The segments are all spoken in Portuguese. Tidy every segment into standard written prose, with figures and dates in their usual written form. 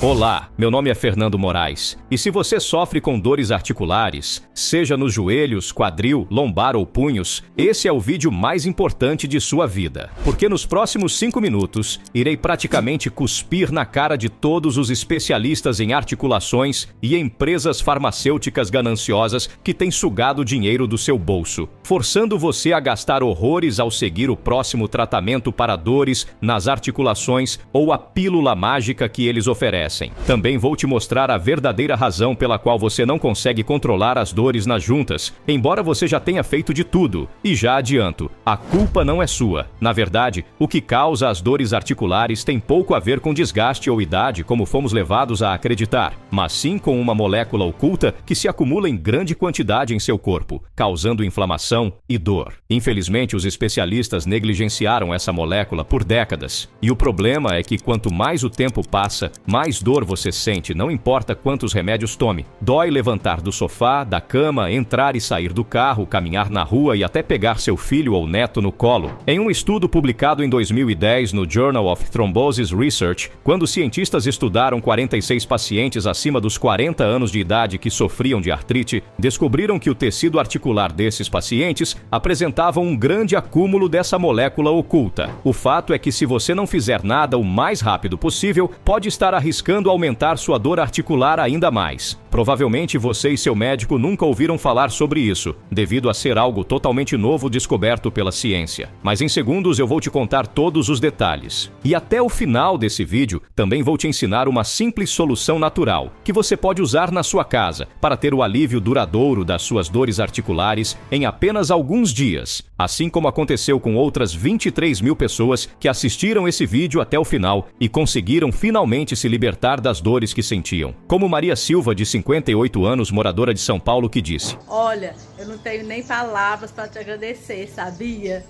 Olá, meu nome é Fernando Moraes. E se você sofre com dores articulares, seja nos joelhos, quadril, lombar ou punhos, esse é o vídeo mais importante de sua vida. Porque nos próximos 5 minutos, irei praticamente cuspir na cara de todos os especialistas em articulações e empresas farmacêuticas gananciosas que têm sugado o dinheiro do seu bolso, forçando você a gastar horrores ao seguir o próximo tratamento para dores nas articulações ou a pílula mágica que eles oferecem. Também vou te mostrar a verdadeira razão pela qual você não consegue controlar as dores nas juntas, embora você já tenha feito de tudo. E já adianto, a culpa não é sua. Na verdade, o que causa as dores articulares tem pouco a ver com desgaste ou idade, como fomos levados a acreditar, mas sim com uma molécula oculta que se acumula em grande quantidade em seu corpo, causando inflamação e dor. Infelizmente, os especialistas negligenciaram essa molécula por décadas. E o problema é que quanto mais o tempo passa, mais dor você sente, não importa quantos remédios tome. Dói levantar do sofá, da cama, entrar e sair do carro, caminhar na rua e até pegar seu filho ou neto no colo. Em um estudo publicado em 2010 no Journal of Thrombosis Research, quando cientistas estudaram 46 pacientes acima dos 40 anos de idade que sofriam de artrite, descobriram que o tecido articular desses pacientes apresentava um grande acúmulo dessa molécula oculta. O fato é que se você não fizer nada o mais rápido possível, pode estar arriscando aumentar sua dor articular ainda mais. Provavelmente você e seu médico nunca ouviram falar sobre isso, devido a ser algo totalmente novo descoberto pela ciência. Mas em segundos eu vou te contar todos os detalhes. E até o final desse vídeo, também vou te ensinar uma simples solução natural, que você pode usar na sua casa, para ter o alívio duradouro das suas dores articulares em apenas alguns dias. Assim como aconteceu com outras 23 mil pessoas que assistiram esse vídeo até o final e conseguiram finalmente se libertar das dores que sentiam. Como Maria Silva, de 58 anos, moradora de São Paulo, que disse: Olha, eu não tenho nem palavras para te agradecer, sabia?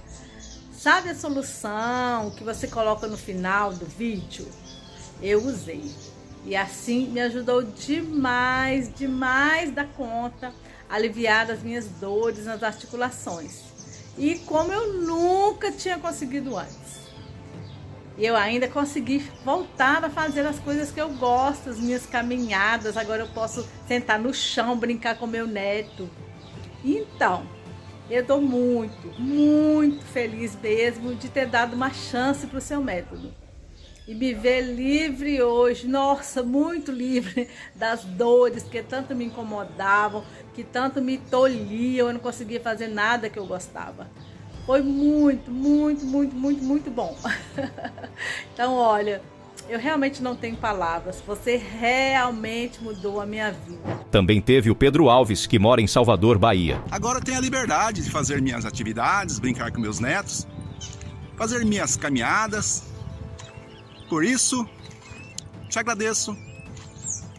Sabe a solução que você coloca no final do vídeo? Eu usei. E assim me ajudou demais, demais da conta, a aliviar as minhas dores nas articulações. E como eu nunca tinha conseguido antes. E eu ainda consegui voltar a fazer as coisas que eu gosto, as minhas caminhadas. Agora eu posso sentar no chão, brincar com meu neto. Então, eu estou muito, muito feliz mesmo de ter dado uma chance para o seu método. E me ver livre hoje, nossa, muito livre das dores que tanto me incomodavam, que tanto me tolhiam, eu não conseguia fazer nada que eu gostava. Foi muito, muito, muito, muito, muito bom. Então, olha, eu realmente não tenho palavras. Você realmente mudou a minha vida. Também teve o Pedro Alves, que mora em Salvador, Bahia. Agora eu tenho a liberdade de fazer minhas atividades, brincar com meus netos, fazer minhas caminhadas. Por isso, te agradeço.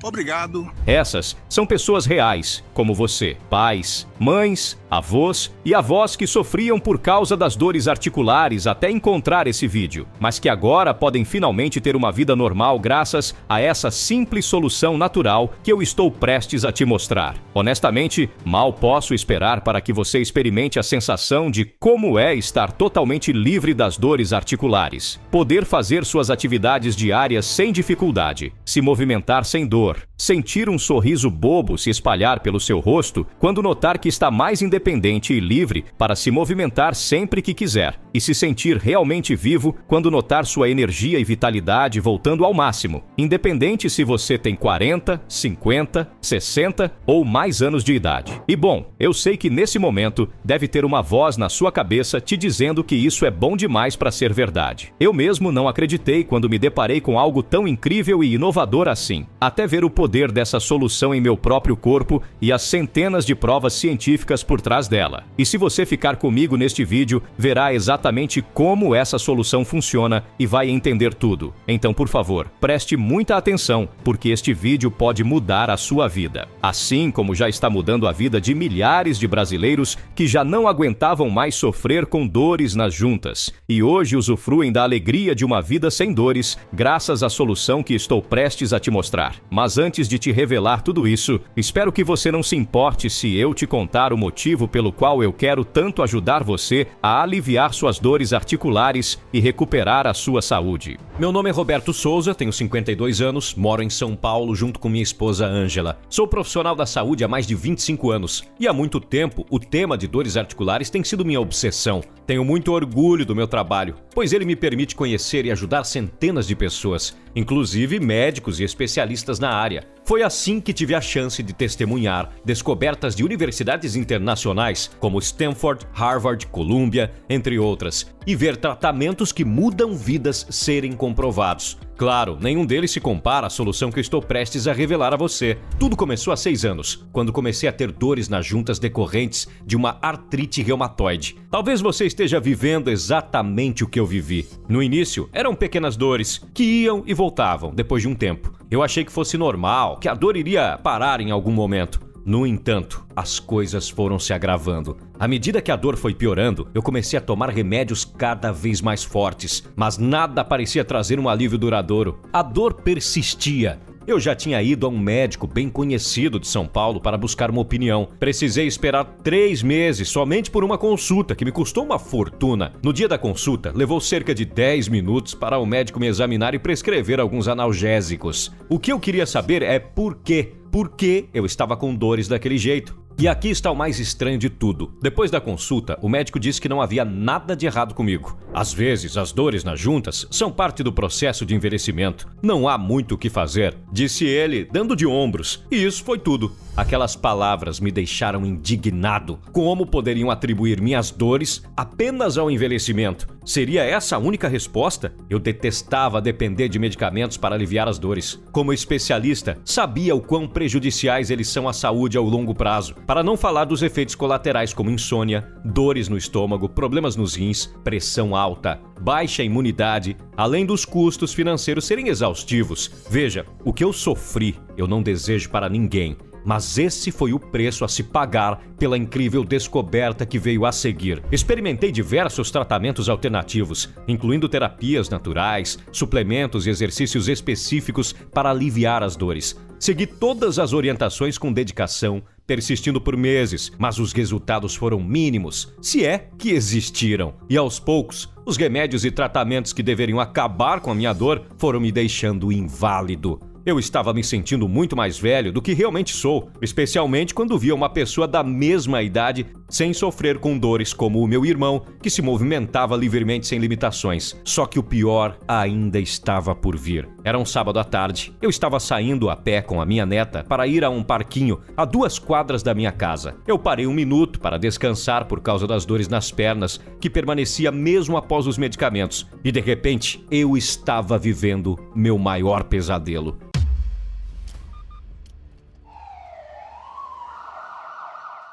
Obrigado. Essas são pessoas reais, como você, pais, mães, avós e avós que sofriam por causa das dores articulares até encontrar esse vídeo, mas que agora podem finalmente ter uma vida normal graças a essa simples solução natural que eu estou prestes a te mostrar. Honestamente, mal posso esperar para que você experimente a sensação de como é estar totalmente livre das dores articulares, poder fazer suas atividades diárias sem dificuldade, se movimentar sem dor, sentir um sorriso bobo se espalhar pelo seu rosto quando notar que está mais independente e livre para se movimentar sempre que quiser, e se sentir realmente vivo quando notar sua energia e vitalidade voltando ao máximo, independente se você tem 40, 50, 60 ou mais anos de idade. E bom, eu sei que nesse momento deve ter uma voz na sua cabeça te dizendo que isso é bom demais para ser verdade. Eu mesmo não acreditei quando me deparei com algo tão incrível e inovador assim, até ver o poder dessa solução em meu próprio corpo e as centenas de provas científicas por trás dela. E se você ficar comigo neste vídeo, verá exatamente como essa solução funciona e vai entender tudo. Então, por favor, preste muita atenção, porque este vídeo pode mudar a sua vida. Assim como já está mudando a vida de milhares de brasileiros que já não aguentavam mais sofrer com dores nas juntas e hoje usufruem da alegria de uma vida sem dores, graças à solução que estou prestes a te mostrar. Mas antes antes de te revelar tudo isso, espero que você não se importe se eu te contar o motivo pelo qual eu quero tanto ajudar você a aliviar suas dores articulares e recuperar a sua saúde. Meu nome é Roberto Souza, tenho 52 anos, moro em São Paulo junto com minha esposa Ângela. Sou profissional da saúde há mais de 25 anos e há muito tempo o tema de dores articulares tem sido minha obsessão. Tenho muito orgulho do meu trabalho, pois ele me permite conhecer e ajudar centenas de pessoas, inclusive médicos e especialistas na área. Foi assim que tive a chance de testemunhar descobertas de universidades internacionais como Stanford, Harvard, Columbia, entre outras, e ver tratamentos que mudam vidas serem comprovados. Claro, nenhum deles se compara à solução que eu estou prestes a revelar a você. Tudo começou há 6 anos, quando comecei a ter dores nas juntas decorrentes de uma artrite reumatoide. Talvez você esteja vivendo exatamente o que eu vivi. No início, eram pequenas dores que iam e voltavam depois de um tempo. Eu achei que fosse normal, que a dor iria parar em algum momento. No entanto, as coisas foram se agravando. À medida que a dor foi piorando, eu comecei a tomar remédios cada vez mais fortes, mas nada parecia trazer um alívio duradouro. A dor persistia. Eu já tinha ido a um médico bem conhecido de São Paulo para buscar uma opinião. Precisei esperar 3 meses somente por uma consulta que me custou uma fortuna. No dia da consulta, levou cerca de 10 minutos para o médico me examinar e prescrever alguns analgésicos. O que eu queria saber é por quê? Por que eu estava com dores daquele jeito? E aqui está o mais estranho de tudo. Depois da consulta, o médico disse que não havia nada de errado comigo. Às vezes, as dores nas juntas são parte do processo de envelhecimento. Não há muito o que fazer, disse ele, dando de ombros. E isso foi tudo. Aquelas palavras me deixaram indignado. Como poderiam atribuir minhas dores apenas ao envelhecimento? Seria essa a única resposta? Eu detestava depender de medicamentos para aliviar as dores. Como especialista, sabia o quão prejudiciais eles são à saúde ao longo prazo. Para não falar dos efeitos colaterais como insônia, dores no estômago, problemas nos rins, pressão alta, baixa imunidade, além dos custos financeiros serem exaustivos. Veja, o que eu sofri, eu não desejo para ninguém. Mas esse foi o preço a se pagar pela incrível descoberta que veio a seguir. Experimentei diversos tratamentos alternativos, incluindo terapias naturais, suplementos e exercícios específicos para aliviar as dores. Segui todas as orientações com dedicação, persistindo por meses, mas os resultados foram mínimos, se é que existiram. E aos poucos, os remédios e tratamentos que deveriam acabar com a minha dor foram me deixando inválido. Eu estava me sentindo muito mais velho do que realmente sou, especialmente quando via uma pessoa da mesma idade sem sofrer com dores como o meu irmão, que se movimentava livremente sem limitações. Só que o pior ainda estava por vir. Era um sábado à tarde. Eu estava saindo a pé com a minha neta para ir a um parquinho a 2 quadras da minha casa. Eu parei 1 minuto para descansar por causa das dores nas pernas, que permanecia mesmo após os medicamentos. E de repente, eu estava vivendo meu maior pesadelo.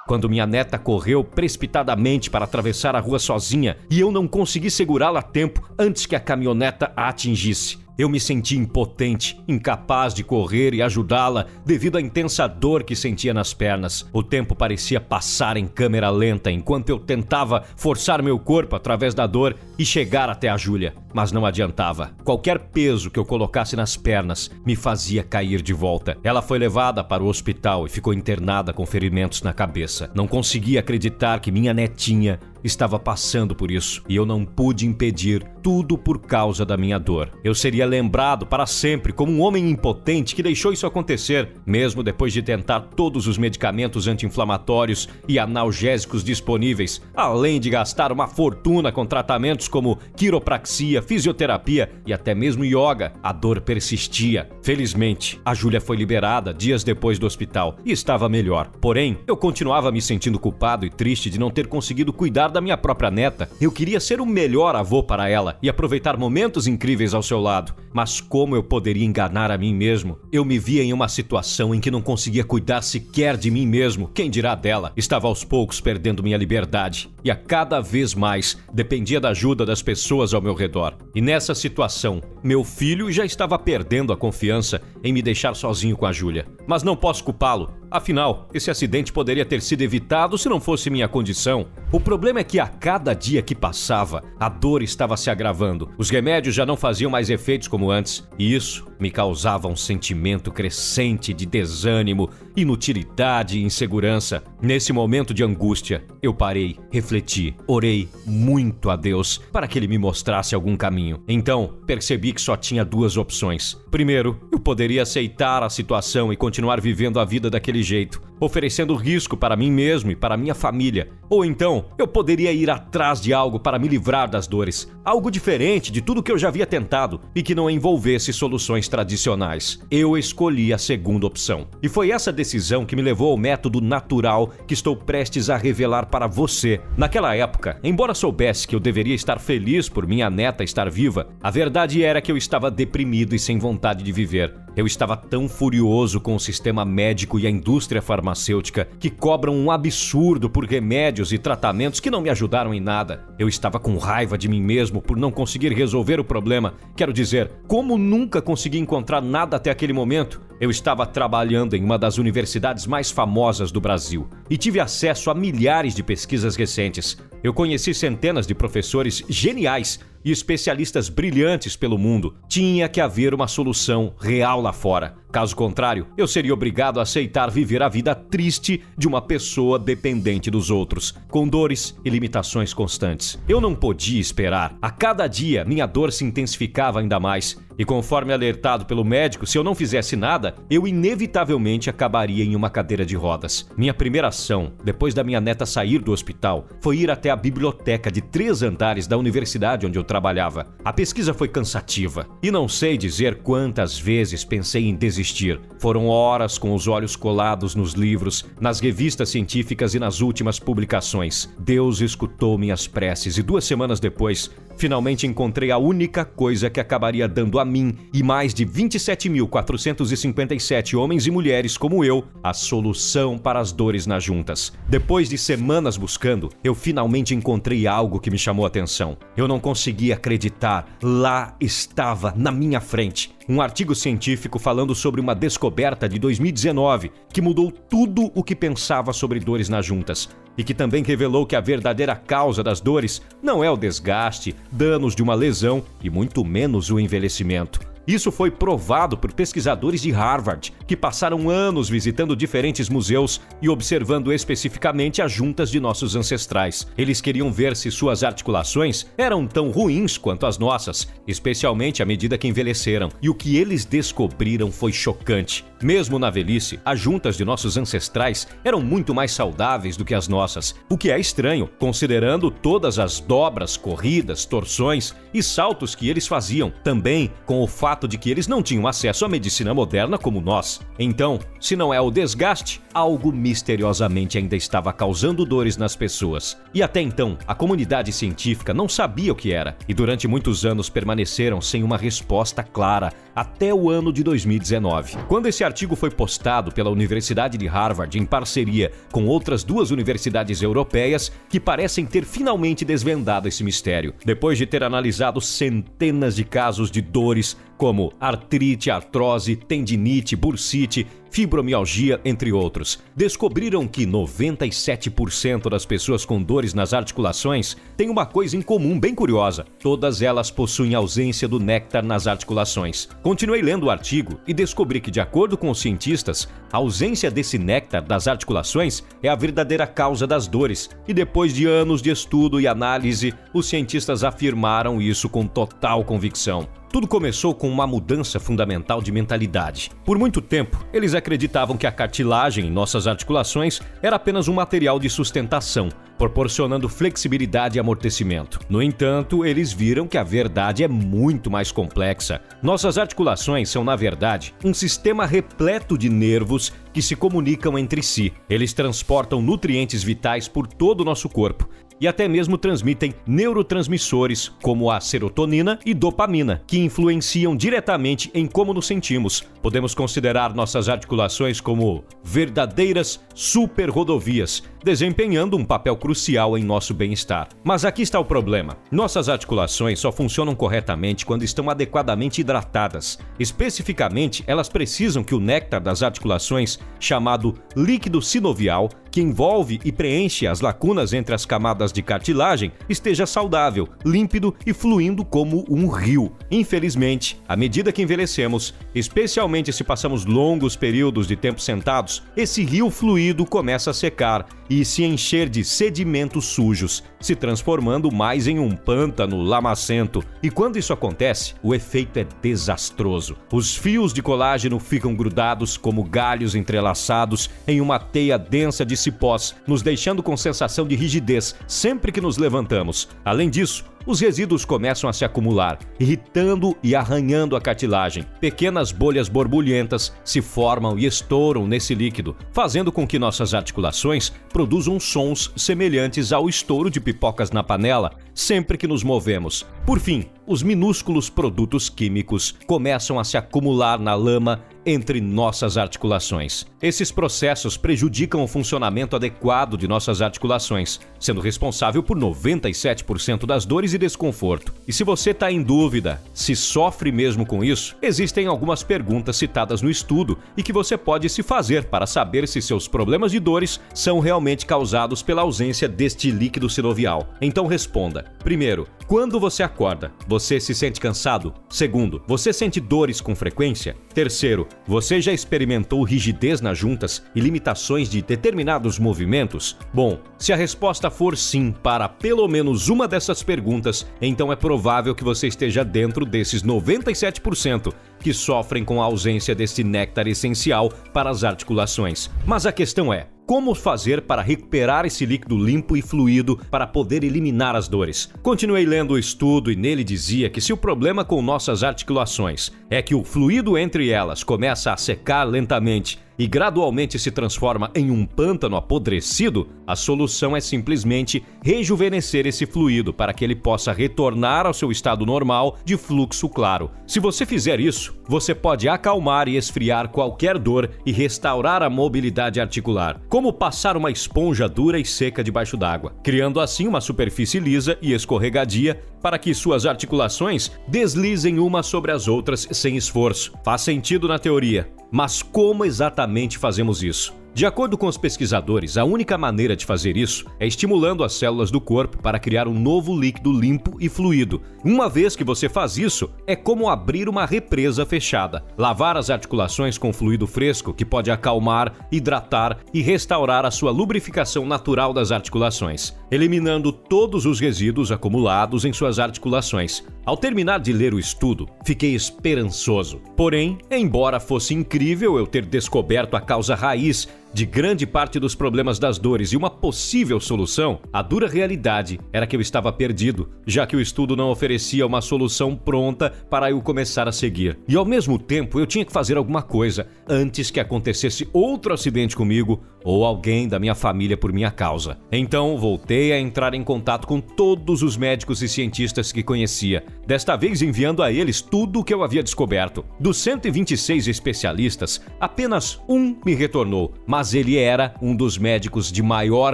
Quando minha neta correu precipitadamente para atravessar a rua sozinha e eu não consegui segurá-la a tempo antes que a caminhoneta a atingisse. Eu me senti impotente, incapaz de correr e ajudá-la devido à intensa dor que sentia nas pernas. O tempo parecia passar em câmera lenta enquanto eu tentava forçar meu corpo através da dor e chegar até a Júlia, mas não adiantava. Qualquer peso que eu colocasse nas pernas me fazia cair de volta. Ela foi levada para o hospital e ficou internada com ferimentos na cabeça. Não conseguia acreditar que minha netinha estava passando por isso e eu não pude impedir, tudo por causa da minha dor. Eu seria lembrado para sempre como um homem impotente que deixou isso acontecer, mesmo depois de tentar todos os medicamentos anti-inflamatórios e analgésicos disponíveis, além de gastar uma fortuna com tratamentos como quiropraxia, fisioterapia e até mesmo yoga. A dor persistia. Felizmente, a Júlia foi liberada dias depois do hospital e estava melhor. Porém, eu continuava me sentindo culpado e triste de não ter conseguido cuidar da minha própria neta. Eu queria ser o melhor avô para ela e aproveitar momentos incríveis ao seu lado. Mas como eu poderia enganar a mim mesmo? Eu me via em uma situação em que não conseguia cuidar sequer de mim mesmo, quem dirá dela? Estava aos poucos perdendo minha liberdade e a cada vez mais dependia da ajuda das pessoas ao meu redor. E nessa situação, meu filho já estava perdendo a confiança em me deixar sozinho com a Júlia. Mas não posso culpá-lo. Afinal, esse acidente poderia ter sido evitado se não fosse minha condição. O problema é que a cada dia que passava, a dor estava se agravando. Os remédios já não faziam mais efeitos como antes, e isso me causava um sentimento crescente de desânimo, inutilidade e insegurança. Nesse momento de angústia, eu parei, refleti, orei muito a Deus para que Ele me mostrasse algum caminho. Então, percebi que só tinha duas opções. Primeiro, eu poderia aceitar a situação e continuar vivendo a vida daquele jeito, oferecendo risco para mim mesmo e para minha família. Ou então, eu poderia ir atrás de algo para me livrar das dores, algo diferente de tudo que eu já havia tentado e que não envolvesse soluções tradicionais. Eu escolhi a segunda opção. E foi essa decisão que me levou ao método natural que estou prestes a revelar para você. Naquela época, embora soubesse que eu deveria estar feliz por minha neta estar viva, a verdade era que eu estava deprimido e sem vontade de viver. Eu estava tão furioso com o sistema médico e a indústria farmacêutica que cobram um absurdo por remédios e tratamentos que não me ajudaram em nada. Eu estava com raiva de mim mesmo por não conseguir resolver o problema. Quero dizer, como nunca consegui encontrar nada até aquele momento, eu estava trabalhando em uma das universidades mais famosas do Brasil e tive acesso a milhares de pesquisas recentes. Eu conheci centenas de professores geniais e especialistas brilhantes pelo mundo. Tinha que haver uma solução real lá fora. Caso contrário, eu seria obrigado a aceitar viver a vida triste de uma pessoa dependente dos outros, com dores e limitações constantes. Eu não podia esperar. A cada dia, minha dor se intensificava ainda mais. E conforme alertado pelo médico, se eu não fizesse nada, eu inevitavelmente acabaria em uma cadeira de rodas. Minha primeira ação, depois da minha neta sair do hospital, foi ir até a biblioteca de 3 andares da universidade onde eu trabalhava. A pesquisa foi cansativa e não sei dizer quantas vezes pensei em desistir. Foram horas com os olhos colados nos livros, nas revistas científicas e nas últimas publicações. Deus escutou minhas preces e 2 semanas depois, finalmente encontrei a única coisa que acabaria dando a mim e mais de 27.457 homens e mulheres como eu a solução para as dores nas juntas. Depois de semanas buscando, eu finalmente encontrei algo que me chamou a atenção. Eu não conseguia acreditar. Lá estava, na minha frente, um artigo científico falando sobre uma descoberta de 2019 que mudou tudo o que pensava sobre dores nas juntas e que também revelou que a verdadeira causa das dores não é o desgaste, danos de uma lesão e muito menos o envelhecimento. Isso foi provado por pesquisadores de Harvard, que passaram anos visitando diferentes museus e observando especificamente as juntas de nossos ancestrais. Eles queriam ver se suas articulações eram tão ruins quanto as nossas, especialmente à medida que envelheceram. E o que eles descobriram foi chocante. Mesmo na velhice, as juntas de nossos ancestrais eram muito mais saudáveis do que as nossas, o que é estranho, considerando todas as dobras, corridas, torções e saltos que eles faziam, também com o fato de que eles não tinham acesso à medicina moderna como nós. Então, se não é o desgaste, algo misteriosamente ainda estava causando dores nas pessoas. E até então, a comunidade científica não sabia o que era, e durante muitos anos permaneceram sem uma resposta clara, até o ano de 2019. Quando esse artigo foi postado pela Universidade de Harvard em parceria com outras 2 universidades europeias que parecem ter finalmente desvendado esse mistério, depois de ter analisado centenas de casos de dores como artrite, artrose, tendinite, bursite, fibromialgia, entre outros. Descobriram que 97% das pessoas com dores nas articulações têm uma coisa em comum bem curiosa. Todas elas possuem ausência do néctar nas articulações. Continuei lendo o artigo e descobri que, de acordo com os cientistas, a ausência desse néctar das articulações é a verdadeira causa das dores. E depois de anos de estudo e análise, os cientistas afirmaram isso com total convicção. Tudo começou com uma mudança fundamental de mentalidade. Por muito tempo, eles acreditavam que a cartilagem em nossas articulações era apenas um material de sustentação, proporcionando flexibilidade e amortecimento. No entanto, eles viram que a verdade é muito mais complexa. Nossas articulações são, na verdade, um sistema repleto de nervos que se comunicam entre si. Eles transportam nutrientes vitais por todo o nosso corpo e até mesmo transmitem neurotransmissores como a serotonina e dopamina, que influenciam diretamente em como nos sentimos. Podemos considerar nossas articulações como verdadeiras superrodovias, desempenhando um papel crucial em nosso bem-estar. Mas aqui está o problema. Nossas articulações só funcionam corretamente quando estão adequadamente hidratadas. Especificamente, elas precisam que o néctar das articulações, chamado líquido sinovial, que envolve e preenche as lacunas entre as camadas de cartilagem, esteja saudável, límpido e fluindo como um rio. Infelizmente, à medida que envelhecemos, especialmente se passamos longos períodos de tempo sentados, esse rio fluido começa a secar e se encher de sedimentos sujos, se transformando mais em um pântano lamacento. E quando isso acontece, o efeito é desastroso. Os fios de colágeno ficam grudados como galhos entrelaçados em uma teia densa de cipós, nos deixando com sensação de rigidez sempre que nos levantamos. Além disso, os resíduos começam a se acumular, irritando e arranhando a cartilagem. Pequenas bolhas borbulhentas se formam e estouram nesse líquido, fazendo com que nossas articulações produzam sons semelhantes ao estouro de pipocas na panela sempre que nos movemos. Por fim, os minúsculos produtos químicos começam a se acumular na lama entre nossas articulações. Esses processos prejudicam o funcionamento adequado de nossas articulações, sendo responsável por 97% das dores e desconforto. E se você está em dúvida se sofre mesmo com isso, existem algumas perguntas citadas no estudo e que você pode se fazer para saber se seus problemas de dores são realmente causados pela ausência deste líquido sinovial. Então responda. Primeiro, quando você acorda, você se sente cansado? Segundo, você sente dores com frequência? Terceiro, você já experimentou rigidez nas juntas e limitações de determinados movimentos? Bom, se a resposta for sim para pelo menos uma dessas perguntas, então é provável que você esteja dentro desses 97% que sofrem com a ausência desse néctar essencial para as articulações. Mas a questão é: como fazer para recuperar esse líquido limpo e fluido para poder eliminar as dores? Continuei lendo o estudo e nele dizia que se o problema com nossas articulações é que o fluido entre elas começa a secar lentamente e gradualmente se transforma em um pântano apodrecido, a solução é simplesmente rejuvenescer esse fluido para que ele possa retornar ao seu estado normal de fluxo claro. Se você fizer isso, você pode acalmar e esfriar qualquer dor e restaurar a mobilidade articular, como passar uma esponja dura e seca debaixo d'água, criando assim uma superfície lisa e escorregadia para que suas articulações deslizem umas sobre as outras sem esforço. Faz sentido na teoria, mas como exatamente fazemos isso? De acordo com os pesquisadores, a única maneira de fazer isso é estimulando as células do corpo para criar um novo líquido limpo e fluido. Uma vez que você faz isso, é como abrir uma represa fechada. Lavar as articulações com fluido fresco que pode acalmar, hidratar e restaurar a sua lubrificação natural das articulações, eliminando todos os resíduos acumulados em suas articulações. Ao terminar de ler o estudo, fiquei esperançoso. Porém, embora fosse incrível eu ter descoberto a causa raiz de grande parte dos problemas das dores e uma possível solução, a dura realidade era que eu estava perdido, já que o estudo não oferecia uma solução pronta para eu começar a seguir. E ao mesmo tempo eu tinha que fazer alguma coisa antes que acontecesse outro acidente comigo ou alguém da minha família por minha causa. Então voltei a entrar em contato com todos os médicos e cientistas que conhecia, desta vez enviando a eles tudo o que eu havia descoberto. Dos 126 especialistas, apenas um me retornou, mas ele era um dos médicos de maior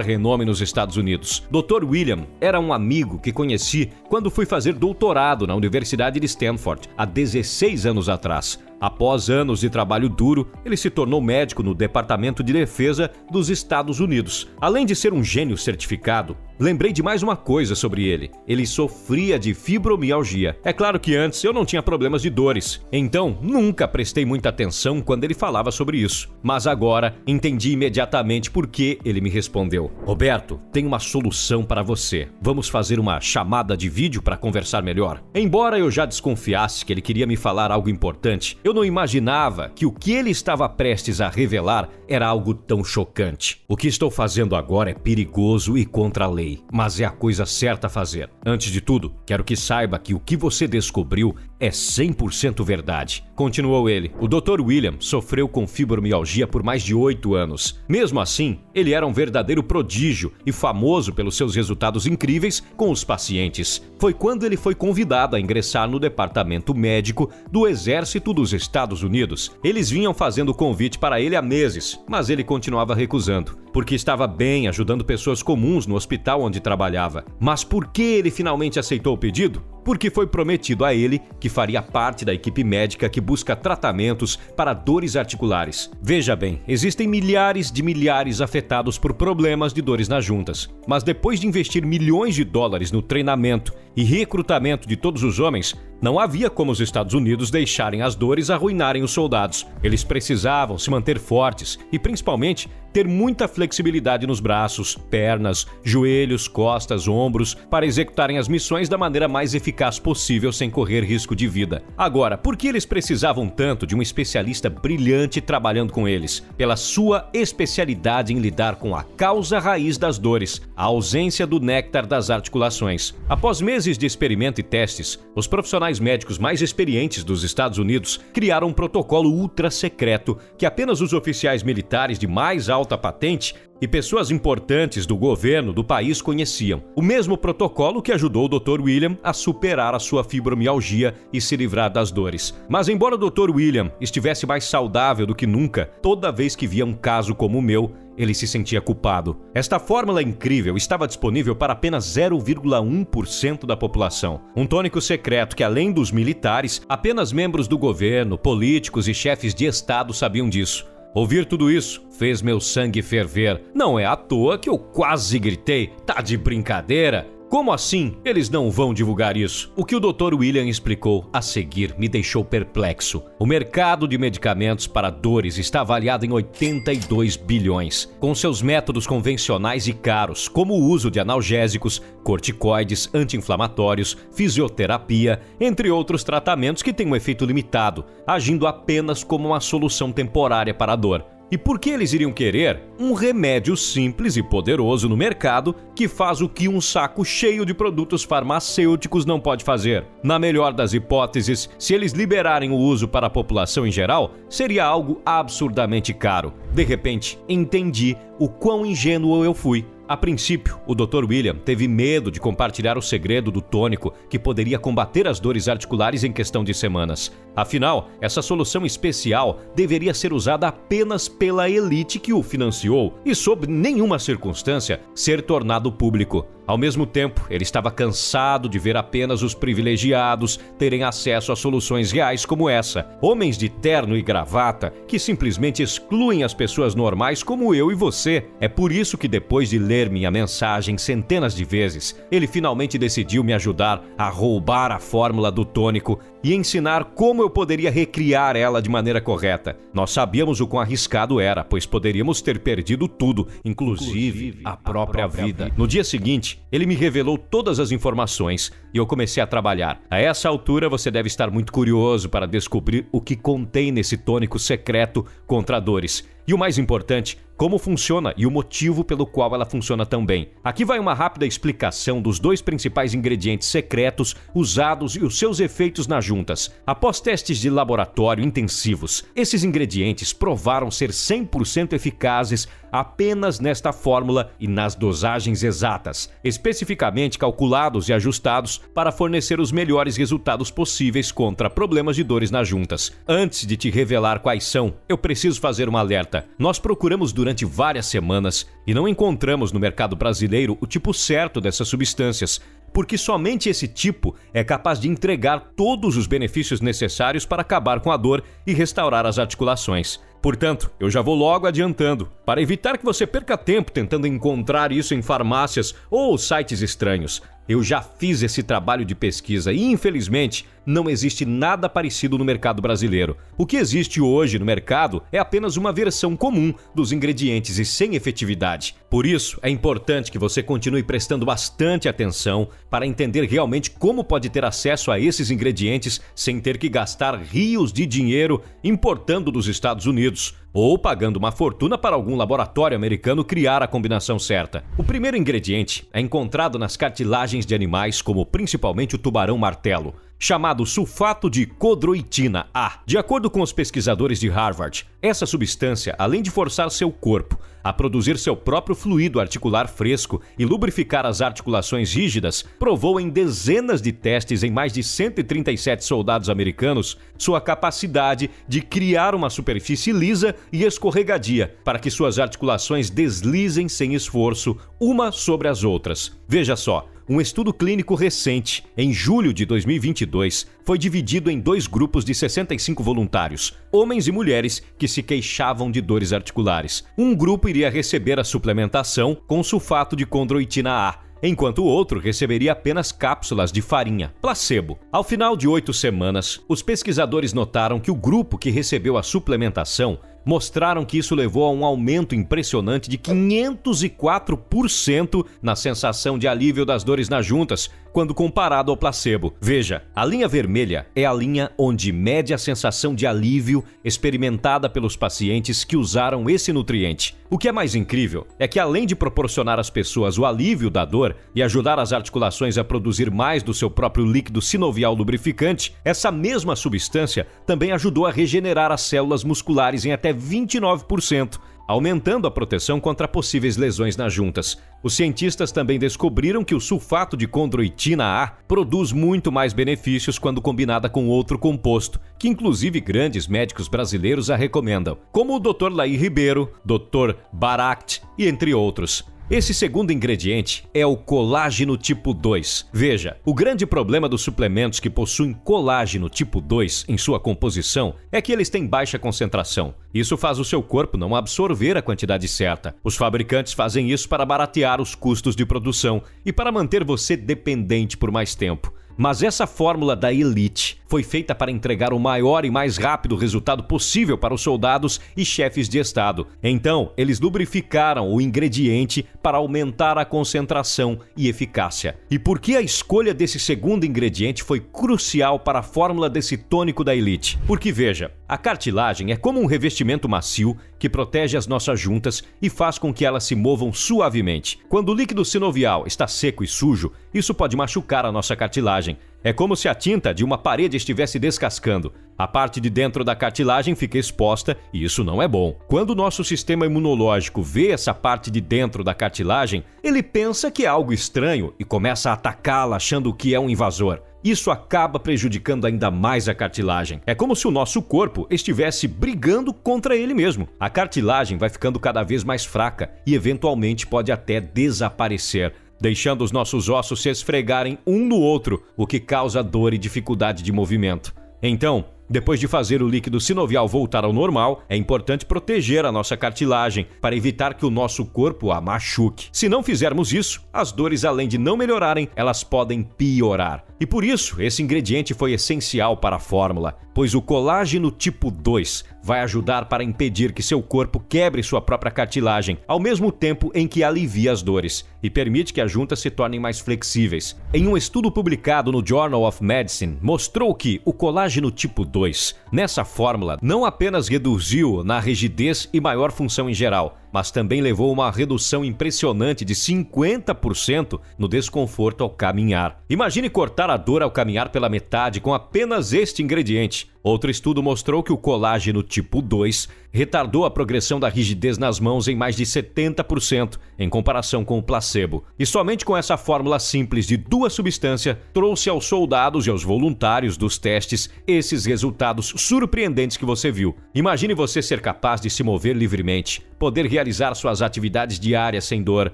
renome nos Estados Unidos. Dr. William era um amigo que conheci quando fui fazer doutorado na Universidade de Stanford, há 16 anos atrás. Após anos de trabalho duro, ele se tornou médico no Departamento de Defesa dos Estados Unidos. Além de ser um gênio certificado, lembrei de mais uma coisa sobre ele. Ele sofria de fibromialgia. É claro que antes eu não tinha problemas de dores, então nunca prestei muita atenção quando ele falava sobre isso. Mas agora entendi imediatamente por que ele me respondeu: Roberto, tem uma solução para você. Vamos fazer uma chamada de vídeo para conversar melhor? Embora eu já desconfiasse que ele queria me falar algo importante, eu não imaginava que o que ele estava prestes a revelar era algo tão chocante. O que estou fazendo agora é perigoso e contra a lei, mas é a coisa certa a fazer. Antes de tudo, quero que saiba que o que você descobriu é 100% verdade. Continuou ele. O Dr. William sofreu com fibromialgia por mais de 8 anos. Mesmo assim, ele era um verdadeiro prodígio e famoso pelos seus resultados incríveis com os pacientes. Foi quando ele foi convidado a ingressar no departamento médico do Exército dos Estados Unidos. Eles vinham fazendo o convite para ele há meses, mas ele continuava recusando. porque estava bem ajudando pessoas comuns no hospital onde trabalhava. Mas por que ele finalmente aceitou o pedido? Porque foi prometido a ele que faria parte da equipe médica que busca tratamentos para dores articulares. Veja bem, existem milhares de milhares afetados por problemas de dores nas juntas. Mas depois de investir milhões de dólares no treinamento e recrutamento de todos os homens, não havia como os Estados Unidos deixarem as dores arruinarem os soldados. Eles precisavam se manter fortes e, principalmente, ter muita flexibilidade nos braços, pernas, joelhos, costas, ombros, para executarem as missões da maneira mais eficaz possível sem correr risco de vida. Agora, por que eles precisavam tanto de um especialista brilhante trabalhando com eles? Pela sua especialidade em lidar com a causa raiz das dores, a ausência do néctar das articulações. Após meses de experimento e testes, os profissionais médicos mais experientes dos Estados Unidos criaram um protocolo ultra secreto que apenas os oficiais militares de mais alta patente e pessoas importantes do governo do país conheciam. O mesmo protocolo que ajudou o Dr. William a superar a sua fibromialgia e se livrar das dores. Mas embora o Dr. William estivesse mais saudável do que nunca, toda vez que via um caso como o meu, ele se sentia culpado. Esta fórmula incrível estava disponível para apenas 0,1% da população. Um tônico secreto que, além dos militares, apenas membros do governo, políticos e chefes de estado sabiam disso. Ouvir tudo isso fez meu sangue ferver. Não é à toa que eu quase gritei: "Tá de brincadeira? Como assim eles não vão divulgar isso?" O que o Dr. William explicou a seguir me deixou perplexo. O mercado de medicamentos para dores está avaliado em 82 bilhões. Com seus métodos convencionais e caros, como o uso de analgésicos, corticoides, anti-inflamatórios, fisioterapia, entre outros tratamentos que têm um efeito limitado, agindo apenas como uma solução temporária para a dor. E por que eles iriam querer um remédio simples e poderoso no mercado que faz o que um saco cheio de produtos farmacêuticos não pode fazer? Na melhor das hipóteses, se eles liberarem o uso para a população em geral, seria algo absurdamente caro. De repente, entendi o quão ingênuo eu fui. A princípio, o Dr. William teve medo de compartilhar o segredo do tônico que poderia combater as dores articulares em questão de semanas. Afinal, essa solução especial deveria ser usada apenas pela elite que o financiou e, sob nenhuma circunstância, ser tornado público. Ao mesmo tempo, ele estava cansado de ver apenas os privilegiados terem acesso a soluções reais como essa. Homens de terno e gravata que simplesmente excluem as pessoas normais como eu e você. É por isso que, depois de ler minha mensagem centenas de vezes, ele finalmente decidiu me ajudar a roubar a fórmula do tônico e ensinar como eu poderia recriar ela de maneira correta. Nós sabíamos o quão arriscado era, pois poderíamos ter perdido tudo, inclusive a própria vida. No dia seguinte, ele me revelou todas as informações e eu comecei a trabalhar. A essa altura, você deve estar muito curioso para descobrir o que contém nesse tônico secreto contra dores. E o mais importante, como funciona e o motivo pelo qual ela funciona tão bem. Aqui vai uma rápida explicação dos dois principais ingredientes secretos usados e os seus efeitos nas juntas. Após testes de laboratório intensivos, esses ingredientes provaram ser 100% eficazes apenas nesta fórmula e nas dosagens exatas, especificamente calculados e ajustados para fornecer os melhores resultados possíveis contra problemas de dores nas juntas. Antes de te revelar quais são, eu preciso fazer um alerta. Nós procuramos durante várias semanas e não encontramos no mercado brasileiro o tipo certo dessas substâncias, porque somente esse tipo é capaz de entregar todos os benefícios necessários para acabar com a dor e restaurar as articulações. Portanto, eu já vou logo adiantando, para evitar que você perca tempo tentando encontrar isso em farmácias ou sites estranhos. Eu já fiz esse trabalho de pesquisa e, infelizmente, não existe nada parecido no mercado brasileiro. O que existe hoje no mercado é apenas uma versão comum dos ingredientes e sem efetividade. Por isso, é importante que você continue prestando bastante atenção para entender realmente como pode ter acesso a esses ingredientes sem ter que gastar rios de dinheiro importando dos Estados Unidos ou pagando uma fortuna para algum laboratório americano criar a combinação certa. O primeiro ingrediente é encontrado nas cartilagens de animais, como principalmente o tubarão-martelo. chamado sulfato de codroitina A. De acordo com os pesquisadores de Harvard, essa substância, além de forçar seu corpo a produzir seu próprio fluido articular fresco e lubrificar as articulações rígidas, provou em dezenas de testes em mais de 137 soldados americanos sua capacidade de criar uma superfície lisa e escorregadia para que suas articulações deslizem sem esforço uma sobre as outras. Veja só, um estudo clínico recente, em julho de 2022, foi dividido em 2 grupos de 65 voluntários, homens e mulheres que se queixavam de dores articulares. Um grupo iria receber a suplementação com sulfato de condroitina A, enquanto o outro receberia apenas cápsulas de farinha, placebo. Ao final de 8 semanas, os pesquisadores notaram que o grupo que recebeu a suplementação mostraram que isso levou a um aumento impressionante de 504% na sensação de alívio das dores nas juntas, quando comparado ao placebo. Veja, a linha vermelha é a linha onde mede a sensação de alívio experimentada pelos pacientes que usaram esse nutriente. O que é mais incrível é que, além de proporcionar às pessoas o alívio da dor e ajudar as articulações a produzir mais do seu próprio líquido sinovial lubrificante, essa mesma substância também ajudou a regenerar as células musculares em até 29%, aumentando a proteção contra possíveis lesões nas juntas. Os cientistas também descobriram que o sulfato de condroitina A produz muito mais benefícios quando combinada com outro composto, que inclusive grandes médicos brasileiros a recomendam, como o Dr. Laí Ribeiro, Dr. Baract e entre outros. Esse segundo ingrediente é o colágeno tipo 2. Veja, o grande problema dos suplementos que possuem colágeno tipo 2 em sua composição é que eles têm baixa concentração. Isso faz o seu corpo não absorver a quantidade certa. Os fabricantes fazem isso para baratear os custos de produção e para manter você dependente por mais tempo. Mas essa fórmula da Elite foi feita para entregar o maior e mais rápido resultado possível para os soldados e chefes de estado. Então, eles lubrificaram o ingrediente para aumentar a concentração e eficácia. E por que a escolha desse segundo ingrediente foi crucial para a fórmula desse tônico da Elite? Porque veja, a cartilagem é como um revestimento macio que protege as nossas juntas e faz com que elas se movam suavemente. Quando o líquido sinovial está seco e sujo, isso pode machucar a nossa cartilagem. É como se a tinta de uma parede estivesse descascando. A parte de dentro da cartilagem fica exposta e isso não é bom. Quando o nosso sistema imunológico vê essa parte de dentro da cartilagem, ele pensa que é algo estranho e começa a atacá-la achando que é um invasor. Isso acaba prejudicando ainda mais a cartilagem. É como se o nosso corpo estivesse brigando contra ele mesmo. A cartilagem vai ficando cada vez mais fraca e eventualmente pode até desaparecer, deixando os nossos ossos se esfregarem um no outro, o que causa dor e dificuldade de movimento. Então, depois de fazer o líquido sinovial voltar ao normal, é importante proteger a nossa cartilagem para evitar que o nosso corpo a machuque. Se não fizermos isso, as dores, além de não melhorarem, elas podem piorar. E por isso, esse ingrediente foi essencial para a fórmula, pois o colágeno tipo 2 vai ajudar para impedir que seu corpo quebre sua própria cartilagem, ao mesmo tempo em que alivia as dores e permite que as juntas se tornem mais flexíveis. Em um estudo publicado no Journal of Medicine, mostrou que o colágeno tipo 2, nessa fórmula, não apenas reduziu na rigidez e maior função em geral, mas também levou a uma redução impressionante de 50% no desconforto ao caminhar. Imagine cortar a dor ao caminhar pela metade com apenas este ingrediente. Outro estudo mostrou que o colágeno tipo 2 retardou a progressão da rigidez nas mãos em mais de 70% em comparação com o placebo. E somente com essa fórmula simples de 2 substâncias trouxe aos soldados e aos voluntários dos testes esses resultados surpreendentes que você viu. Imagine você ser capaz de se mover livremente, poder realizar suas atividades diárias sem dor,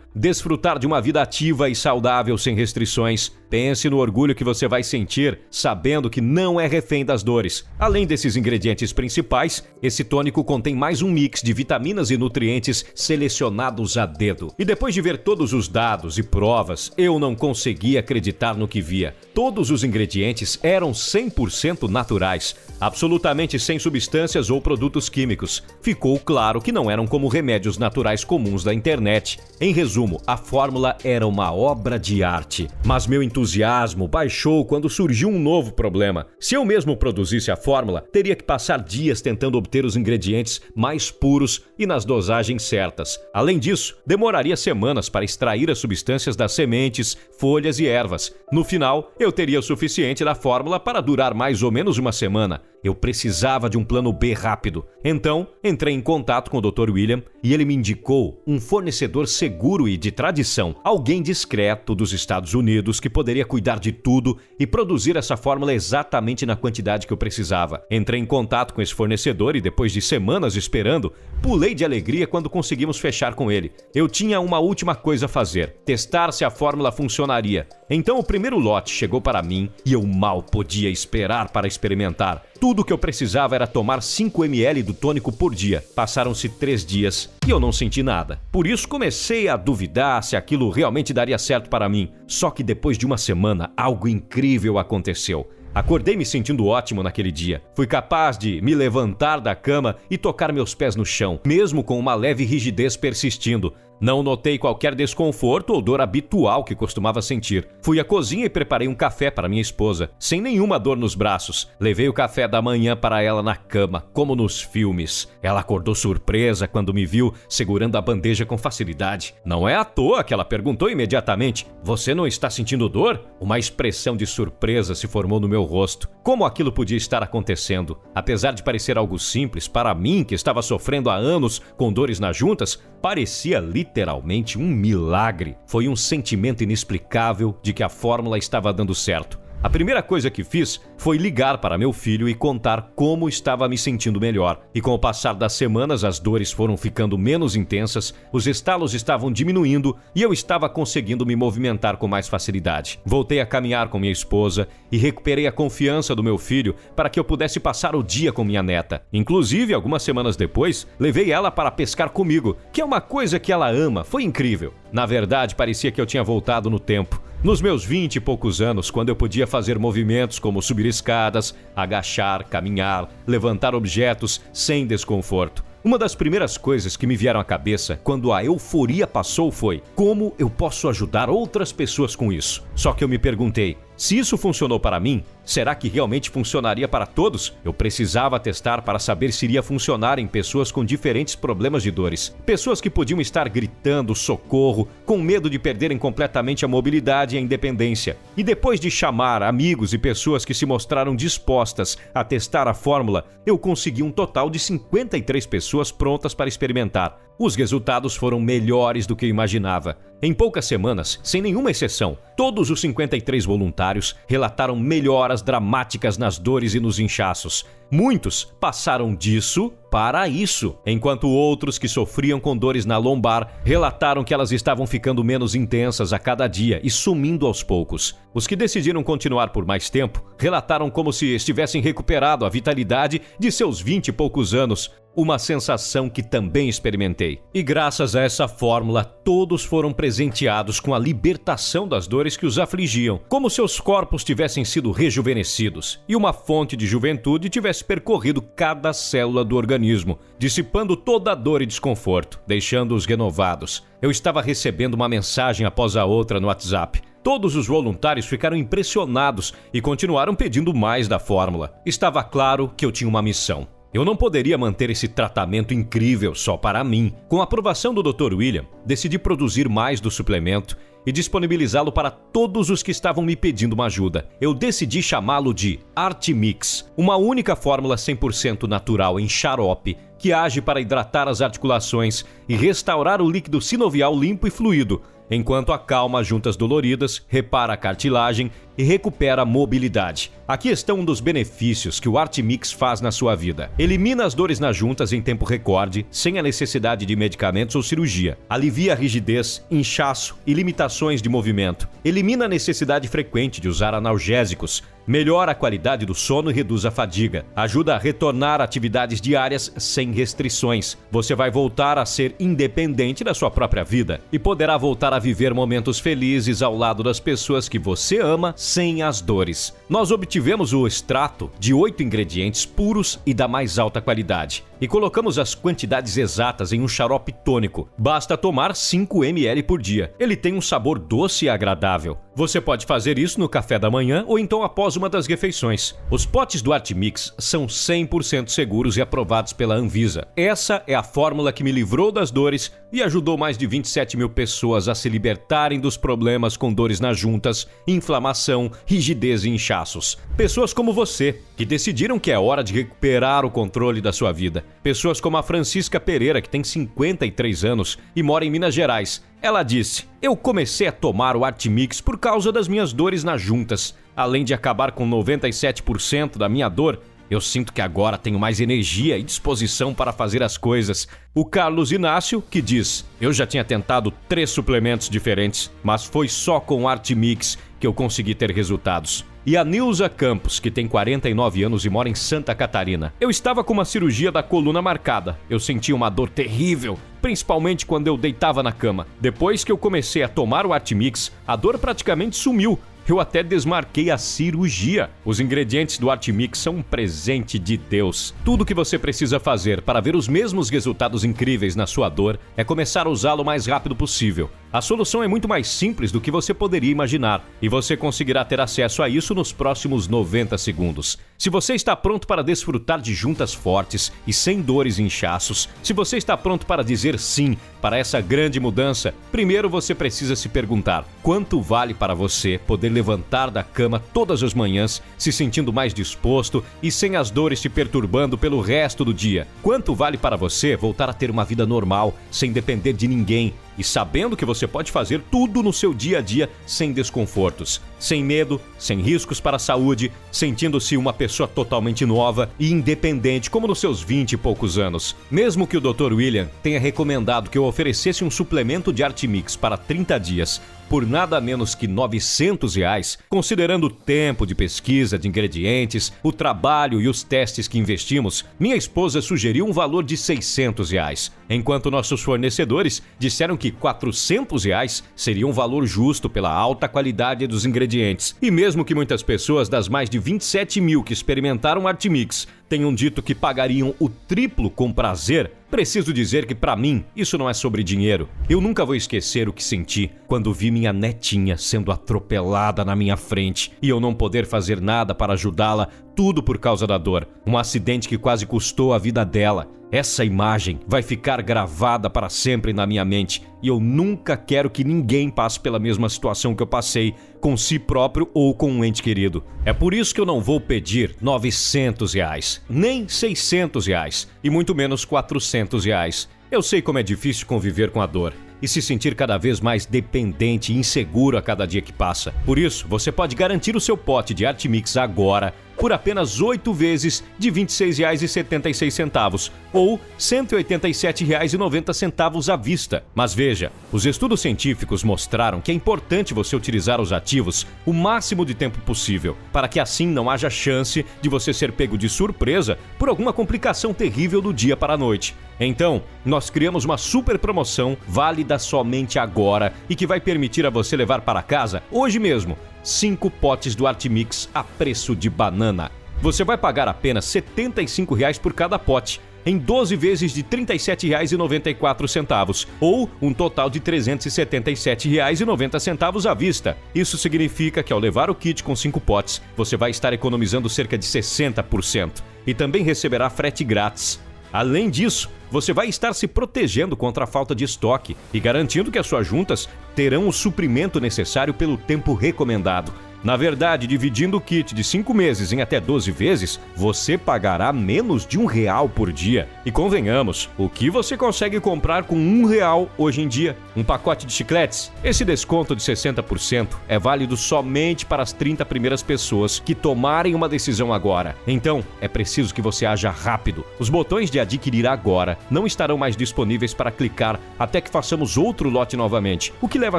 desfrutar de uma vida ativa e saudável sem restrições. Pense no orgulho que você vai sentir sabendo que não é refém das dores. Além desses ingredientes principais, esse tônico contém mais um mix de vitaminas e nutrientes selecionados a dedo. E depois de ver todos os dados e provas, eu não consegui acreditar no que via. Todos os ingredientes eram 100% naturais, absolutamente sem substâncias ou produtos químicos. Ficou claro que não eram como remédios naturais comuns da internet. Em resumo, a fórmula era uma obra de arte. Mas meu entusiasmo baixou quando surgiu um novo problema. Se eu mesmo produzisse a fórmula, teria que passar dias tentando obter os ingredientes mais puros e nas dosagens certas. Além disso, demoraria semanas para extrair as substâncias das sementes, folhas e ervas. No final, eu teria o suficiente da fórmula para durar mais ou menos uma semana. Eu precisava de um plano B rápido. Então, entrei em contato com o Dr. William e ele me indicou um fornecedor seguro e de tradição, alguém discreto dos Estados Unidos que poderia cuidar de tudo e produzir essa fórmula exatamente na quantidade que eu precisava. Entrei em contato com esse fornecedor e depois de semanas esperando, pulei de alegria quando conseguimos fechar com ele. Eu tinha uma última coisa a fazer: testar se a fórmula funcionaria. Então o primeiro lote chegou para mim e eu mal podia esperar para experimentar. Tudo o que eu precisava era tomar 5 ml do tônico por dia. Passaram-se 3 dias e eu não senti nada. Por isso comecei a duvidar se aquilo realmente daria certo para mim. Só que depois de uma semana, algo incrível aconteceu. Acordei me sentindo ótimo naquele dia. Fui capaz de me levantar da cama e tocar meus pés no chão, mesmo com uma leve rigidez persistindo. Não notei qualquer desconforto ou dor habitual que costumava sentir. Fui à cozinha e preparei um café para minha esposa, sem nenhuma dor nos braços. Levei o café da manhã para ela na cama, como nos filmes. Ela acordou surpresa quando me viu segurando a bandeja com facilidade. Não é à toa que ela perguntou imediatamente: "Você não está sentindo dor?" Uma expressão de surpresa se formou no meu rosto. Como aquilo podia estar acontecendo? Apesar de parecer algo simples, para mim, que estava sofrendo há anos com dores nas juntas, parecia literalmente um milagre. Foi um sentimento inexplicável de que a fórmula estava dando certo. A primeira coisa que fiz foi ligar para meu filho e contar como estava me sentindo melhor. E com o passar das semanas, as dores foram ficando menos intensas, os estalos estavam diminuindo e eu estava conseguindo me movimentar com mais facilidade. Voltei a caminhar com minha esposa e recuperei a confiança do meu filho para que eu pudesse passar o dia com minha neta. Inclusive, algumas semanas depois, levei ela para pescar comigo, que é uma coisa que ela ama. Foi incrível. Na verdade, parecia que eu tinha voltado no tempo. Nos meus 20 e poucos anos, quando eu podia fazer movimentos como subir escadas, agachar, caminhar, levantar objetos sem desconforto. Uma das primeiras coisas que me vieram à cabeça quando a euforia passou foi: como eu posso ajudar outras pessoas com isso? Só que eu me perguntei, se isso funcionou para mim, será que realmente funcionaria para todos? Eu precisava testar para saber se iria funcionar em pessoas com diferentes problemas de dores. Pessoas que podiam estar gritando socorro, com medo de perderem completamente a mobilidade e a independência. E depois de chamar amigos e pessoas que se mostraram dispostas a testar a fórmula, eu consegui um total de 53 pessoas prontas para experimentar. Os resultados foram melhores do que eu imaginava. Em poucas semanas, sem nenhuma exceção, todos os 53 voluntários relataram melhoras dramáticas nas dores e nos inchaços. Muitos passaram disso para isso, enquanto outros que sofriam com dores na lombar relataram que elas estavam ficando menos intensas a cada dia e sumindo aos poucos. Os que decidiram continuar por mais tempo relataram como se estivessem recuperado a vitalidade de seus 20 e poucos anos, uma sensação que também experimentei. E graças a essa fórmula, todos foram presenteados com a libertação das dores que os afligiam, como seus corpos tivessem sido rejuvenescidos e uma fonte de juventude tivesse percorrido cada célula do organismo, dissipando toda a dor e desconforto, deixando-os renovados. Eu estava recebendo uma mensagem após a outra no WhatsApp. Todos os voluntários ficaram impressionados e continuaram pedindo mais da fórmula. Estava claro que eu tinha uma missão. Eu não poderia manter esse tratamento incrível só para mim. Com a aprovação do Dr. William, decidi produzir mais do suplemento e disponibilizá-lo para todos os que estavam me pedindo uma ajuda. Eu decidi chamá-lo de Artimix, uma única fórmula 100% natural em xarope que age para hidratar as articulações e restaurar o líquido sinovial limpo e fluido, enquanto acalma as juntas doloridas, repara a cartilagem e recupera a mobilidade. Aqui estão um dos benefícios que o Artimix faz na sua vida. Elimina as dores nas juntas em tempo recorde, sem a necessidade de medicamentos ou cirurgia. Alivia a rigidez, inchaço e limitações de movimento. Elimina a necessidade frequente de usar analgésicos. Melhora a qualidade do sono e reduz a fadiga. Ajuda a retornar a atividades diárias sem restrições. Você vai voltar a ser independente da sua própria vida e poderá voltar a viver momentos felizes ao lado das pessoas que você ama sem as dores. Nós obtivemos o extrato de 8 ingredientes puros e da mais alta qualidade e colocamos as quantidades exatas em um xarope tônico. Basta tomar 5 ml por dia. Ele tem um sabor doce e agradável. Você pode fazer isso no café da manhã ou então após uma das refeições. Os potes do Artimix são 100% seguros e aprovados pela Anvisa. Essa é a fórmula que me livrou das dores e ajudou mais de 27 mil pessoas a se libertarem dos problemas com dores nas juntas, inflamação, rigidez e inchaços. Pessoas como você, que decidiram que é hora de recuperar o controle da sua vida. Pessoas como a Francisca Pereira, que tem 53 anos e mora em Minas Gerais. Ela disse: eu comecei a tomar o Artimix por causa das minhas dores nas juntas. Além de acabar com 97% da minha dor, eu sinto que agora tenho mais energia e disposição para fazer as coisas. O Carlos Inácio, que diz: eu já tinha tentado 3 suplementos diferentes, mas foi só com o Artimix que eu consegui ter resultados. E a Nilza Campos, que tem 49 anos e mora em Santa Catarina. Eu estava com uma cirurgia da coluna marcada. Eu sentia uma dor terrível, principalmente quando eu deitava na cama. Depois que eu comecei a tomar o Artimix, a dor praticamente sumiu. Eu até desmarquei a cirurgia. Os ingredientes do Artimix são um presente de Deus. Tudo o que você precisa fazer para ver os mesmos resultados incríveis na sua dor é começar a usá-lo o mais rápido possível. A solução é muito mais simples do que você poderia imaginar e você conseguirá ter acesso a isso nos próximos 90 segundos. Se você está pronto para desfrutar de juntas fortes e sem dores e inchaços, se você está pronto para dizer sim para essa grande mudança, primeiro você precisa se perguntar: quanto vale para você poder levantar da cama todas as manhãs, se sentindo mais disposto e sem as dores te perturbando pelo resto do dia? Quanto vale para você voltar a ter uma vida normal, sem depender de ninguém e sabendo que você pode fazer tudo no seu dia a dia sem desconfortos, sem medo, sem riscos para a saúde, sentindo-se uma pessoa totalmente nova e independente como nos seus 20 e poucos anos? Mesmo que o Dr. William tenha recomendado que eu oferecesse um suplemento de Artimix para 30 dias por nada menos que R$900, considerando o tempo de pesquisa de ingredientes, o trabalho e os testes que investimos, minha esposa sugeriu um valor de R$600, enquanto nossos fornecedores disseram que R$400 seria um valor justo pela alta qualidade dos ingredientes. E mesmo que muitas pessoas das mais de 27 mil que experimentaram Artimix tenham dito que pagariam o triplo com prazer, preciso dizer que para mim isso não é sobre dinheiro. Eu nunca vou esquecer o que senti quando vi minha netinha sendo atropelada na minha frente e eu não poder fazer nada para ajudá-la, tudo por causa da dor. Um acidente que quase custou a vida dela. Essa imagem vai ficar gravada para sempre na minha mente e eu nunca quero que ninguém passe pela mesma situação que eu passei com si próprio ou com um ente querido. É por isso que eu não vou pedir R$900, nem R$600 e muito menos R$400. Eu sei como é difícil conviver com a dor e se sentir cada vez mais dependente e inseguro a cada dia que passa. Por isso, você pode garantir o seu pote de Artimix agora por apenas 8 vezes de R$ 26,76 ou R$ 187,90 à vista. Mas veja, os estudos científicos mostraram que é importante você utilizar os ativos o máximo de tempo possível, para que assim não haja chance de você ser pego de surpresa por alguma complicação terrível do dia para a noite. Então, nós criamos uma super promoção válida somente agora e que vai permitir a você levar para casa, hoje mesmo, 5 potes do Artimix a preço de banana. Você vai pagar apenas R$ 75 por cada pote, em 12 vezes de R$ 37,94 ou um total de R$ 377,90 à vista. Isso significa que ao levar o kit com 5 potes, você vai estar economizando cerca de 60% e também receberá frete grátis. Além disso, você vai estar se protegendo contra a falta de estoque e garantindo que as suas juntas terão o suprimento necessário pelo tempo recomendado. Na verdade, dividindo o kit de 5 meses em até 12 vezes, você pagará menos de R$1 por dia. E convenhamos, o que você consegue comprar com R$1 hoje em dia? Um pacote de chicletes? Esse desconto de 60% é válido somente para as 30 primeiras pessoas que tomarem uma decisão agora. Então, é preciso que você haja rápido. Os botões de adquirir agora não estarão mais disponíveis para clicar até que façamos outro lote novamente, o que leva